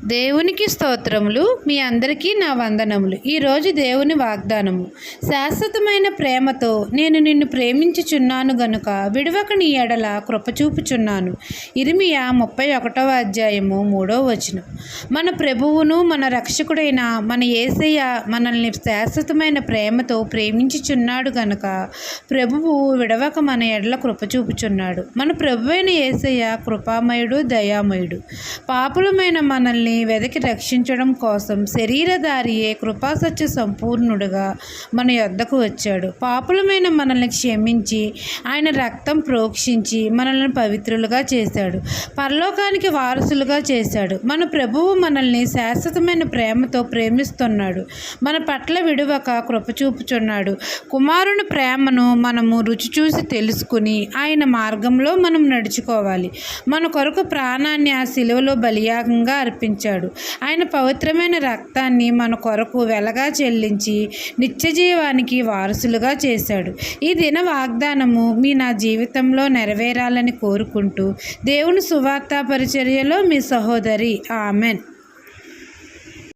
దేవునికి స్తోత్రములు. మీ అందరికీ నా వందనములు. ఈరోజు దేవుని వాగ్దానము. శాశ్వతమైన ప్రేమతో నేను నిన్ను ప్రేమించుచున్నాను గనుక విడువక నీ ఎడల కృపచూపుచున్నాను. ఇర్మియా 31వ అధ్యాయము 3వ వచనం. మన ప్రభువును మన రక్షకుడైన మన యేసయ్య మనల్ని శాశ్వతమైన ప్రేమతో ప్రేమించుచున్నాడు గనుక ప్రభువు విడవక మన ఎడల కృపచూపుచున్నాడు. మన ప్రభువైన యేసయ్య కృపామయుడు, దయామయుడు. పాపులమైన మనల్ని వెదకి రక్షించడం కోసం శరీరధారియే కృపాసత్య సంపూర్ణుడుగా మన యొద్దకు వచ్చాడు. పాపులమైన మనల్ని క్షమించి ఆయన రక్తం ప్రోక్షించి మనల్ని పవిత్రులుగా చేశాడు. పరలోకానికి వారసులుగా చేశాడు. మన ప్రభువు మనల్ని శాశ్వతమైన ప్రేమతో ప్రేమిస్తున్నాడు. మన పట్ల విడువక కృప చూపుచున్నాడు. కుమారుని ప్రేమను మనము రుచి చూసి తెలుసుకుని ఆయన మార్గంలో మనం నడుచుకోవాలి. మన కొరకు ప్రాణాన్ని ఆ శిలువలో బలియాగంగా అర్పించాడు. ఆయన పవిత్రమైన రక్తాన్ని మన కొరకు వెలగా చెల్లించి నిత్యజీవానికి వారసులుగా చేశాడు. ఈ దిన వాగ్దానము నా జీవితంలో నెరవేరాలని కోరుకుంటూ దేవుని సువార్త పరిచర్యలో మీ సహోదరి. ఆమెన్.